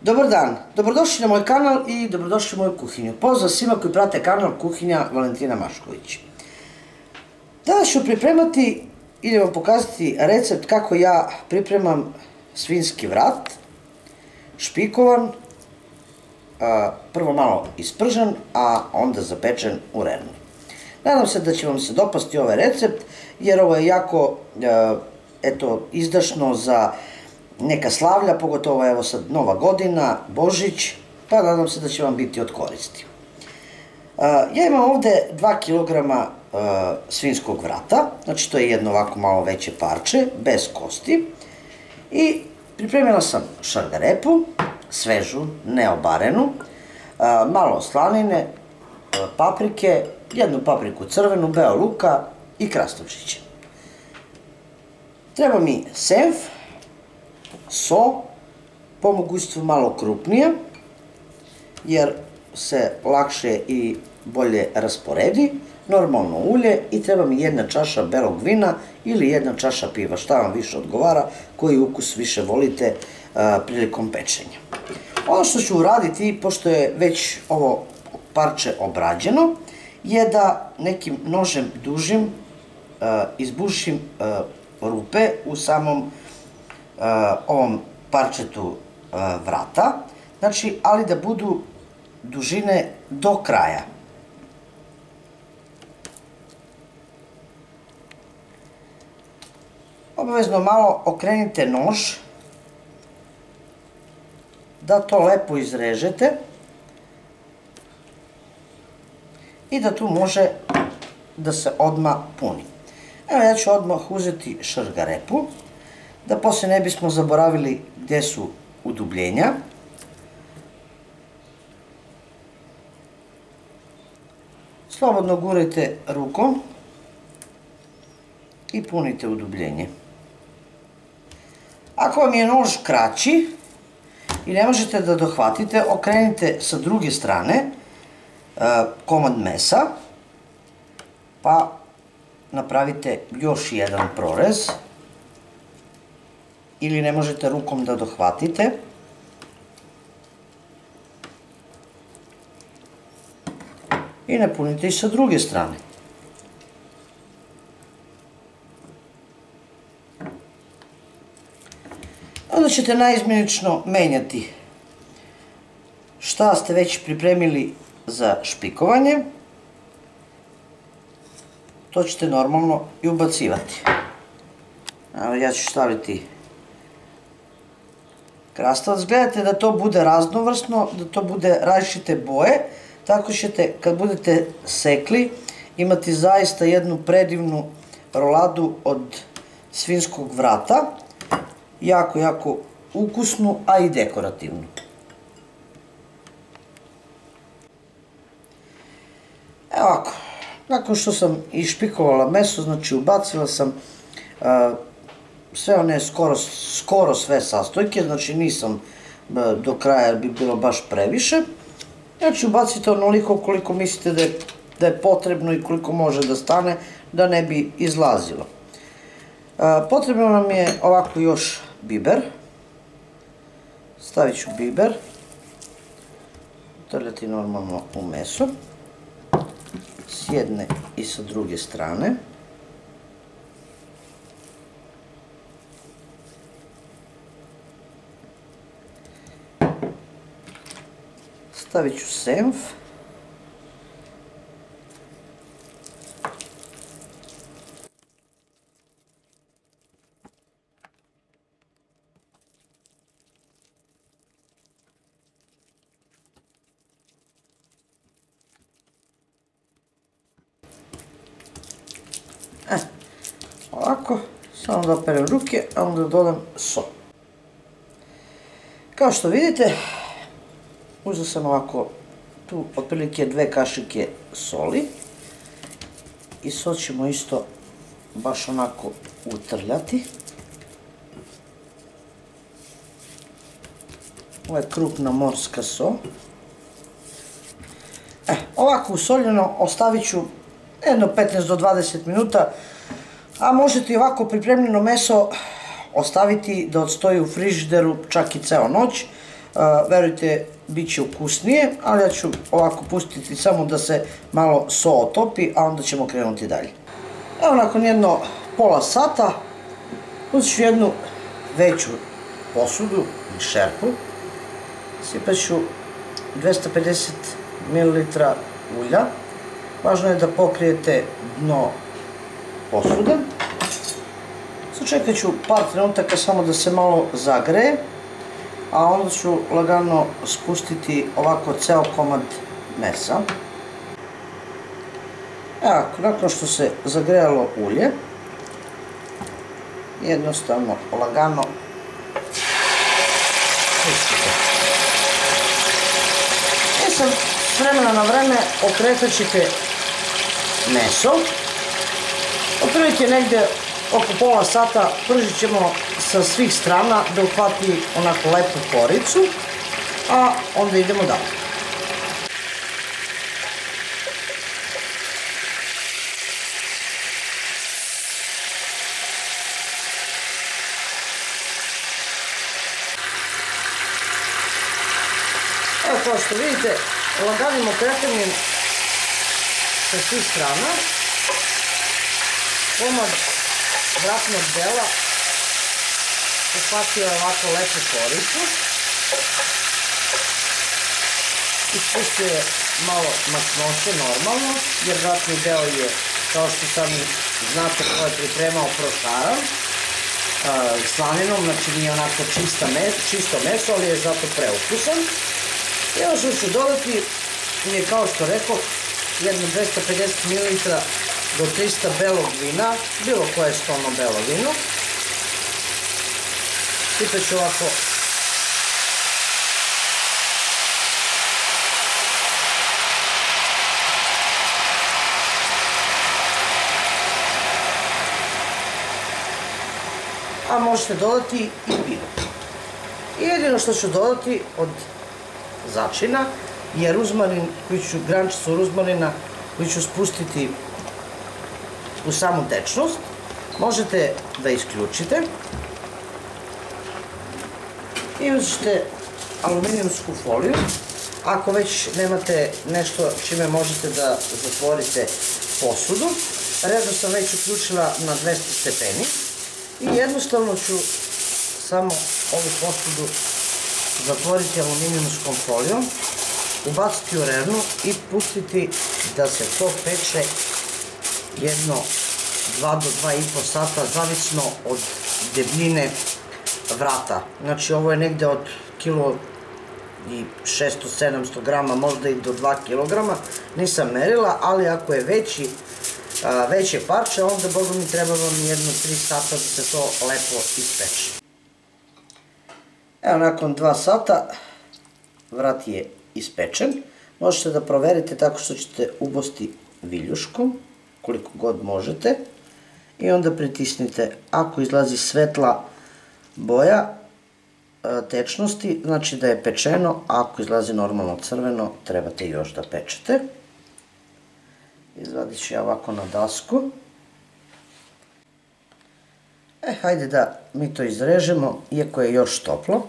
Dobar dan, dobrodošli na moj kanal i dobrodošli u moju kuhinju. Pozdrav svima koji prate kanal Kuhinja Valentina Mašković. Danas ću pripremati ili vam pokazati recept kako ja pripremam svinjski vrat, špikovan, prvo malo ispržen, a onda zapečen u rennu. Nadam se da će vam se dopasti ovaj recept, jer ovo je jako izdašno za neka slavlja, pogotovo evo sad Nova godina, Božić, pa nadam se da će vam biti od koristi. Ja imam ovde 2 kg svinjskog vrata, znači to je jedno ovako malo veće parče, bez kosti. I pripremila sam šargarepu, svežu, neobarenu, malo slanine, paprike, jednu papriku crvenu, beo luka i krastavčiće. Treba mi senf, so, po mogućstvu malo krupnije, jer se lakše i bolje rasporedi, normalno ulje i treba mi 1 čaša belog vina ili 1 čaša piva, šta vam više odgovara, koji ukus više volite prilikom pečenja. Ono što ću uraditi, pošto je već ovo parče obrađeno, je da nekim nožem dužim izbušim rupe u samom ovom parčetu vrata, znači, ali da budu dužine do kraja. Obavezno malo okrenite nož, da to lepo izrežete i da tu može da se odmah puni. Evo, ja ću odmah uzeti šargarepu, da posle ne bismo zaboravili gde su udubljenja. Slobodno gurajte rukom i punite udubljenje. Ako vam je nož kraći i ne možete da dohvatite, okrenite sa druge strane komad mesa, pa napravite još jedan prorez, ili ne možete rukom da dohvatite. I napunite i sa druge strane. Onda ćete naizmenično menjati šta ste već pripremili za špikovanje. To ćete normalno i ubacivati. Evo, ja ću staviti krastavac. Gledajte da to bude raznovrsno, da to bude različite boje, tako ćete, kad budete sekli, imati zaista jednu predivnu roladu od svinjskog vrata, jako, jako ukusnu, a i dekorativnu. Evo ovako, nakon što sam išpikovala meso, znači ubacila sam sve one skoro sve sastojke, znači nisam do kraja jer bi bilo baš previše. Znači ubacite onoliko koliko mislite da je potrebno i koliko može da stane, da ne bi izlazilo. Potrebno nam je ovako još biber. Stavit ću biber, trljati normalno u meso, s jedne i sa druge strane. Stavit ću senf. Ovako, samo da operem ruke, a onda dodam so. Kao što vidite, uzeo sam ovako tu otprilike 2 kašike soli i so ćemo isto baš onako utrljati. Ovo je krupna morska so. Ovako usoljeno ostavit ću jedno 15 do 20 minuta, a možete i ovako pripremljeno meso ostaviti da odstoji u frižideru čak i ceo noć, verujte, bit će ukusnije, ali ja ću ovako pustiti samo da se malo so otopi, a onda ćemo krenuti dalje. Evo, nakon jedno pola sata uzet ću jednu veću posudu, šerpu, sipat ću 250 ml ulja. Važno je da pokrijete dno posude. Sačekat ću par trenutaka samo da se malo zagreje, a onda ću lagano spustiti ovako ceo komad mesa. Evo, nakon što se zagrejalo ulje, jednostavno, lagano spustite. I sad, s vremena na vreme okretat ćete meso. Otprilike negde oko pola sata pržit ćemo sa svih strana da uhvati onako lepu koricu, a onda idemo dalje. Evo, kao što vidite, laganim okretanjem sa svih strana komad vratnog dela uhvatio je ovako lepu koricu, ispustio je malo masnoće normalno, jer vratni deo je, kao što sami znate ko je pripremao, prošaran slaninom, znači nije onako čisto meso, ali je zato preukusan. I ono što ću dodati je, kao što rekao, jedno 250 ml do 300 belog vina, bilo koje stolno belo vino. Sipat ću ovako a možete dodati i pivo. I jedino što ću dodati od začina je ruzmarin, grančicu ruzmarina koju ću spustiti u samu tečnost. Možete da isključite i uzmete aluminijumsku foliju. Ako već nemate nešto čime možete da zatvorite posudu, redno sam već uključila na 200 stepeni i jednostavno ću samo ovu posudu zatvoriti aluminijumskom folijom, ubaciti u rernu i pustiti da se to peče jedno 2 do 2,5 sata, zavisno od debljine vrata. Znači, ovo je negde od 1,600–700 grama, možda i do 2 kilograma, nisam merila, ali ako je veće parče, onda boga mi treba vam jedno 3 sata da se to lepo ispeče. Evo, nakon 2 sata vrat je ispečen. Možete da proverite tako što ćete ubosti viljuškom, koliko god možete, i onda pritisnite. Ako izlazi svetla boja tečnosti, znači da je pečeno, a ako izlazi normalno crveno, trebate još da pečete. Izvadit ću ja ovako na dasku. Hajde da mi to izrežemo, iako je još toplo.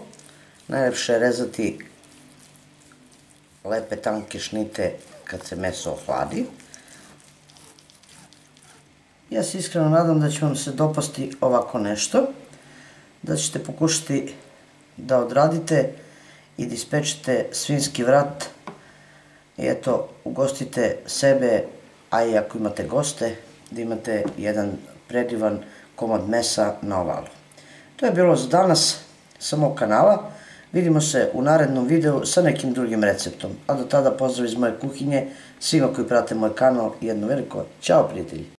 Najlepše je rezati lepe tanke šnite kad se meso ohladi. Ja se iskreno nadam da će vam se dopasti ovako nešto, da ćete pokušati da odradite i da ispečete svinjski vrat i eto, ugostite sebe, a i ako imate goste, da imate jedan predivan komad mesa na ovalu. To je bilo za danas sa mog kanala. Vidimo se u narednom videu sa nekim drugim receptom. A do tada pozdrav iz moje kuhinje, svima koji prate moj kanal, jedno veliko ćao prijatelji!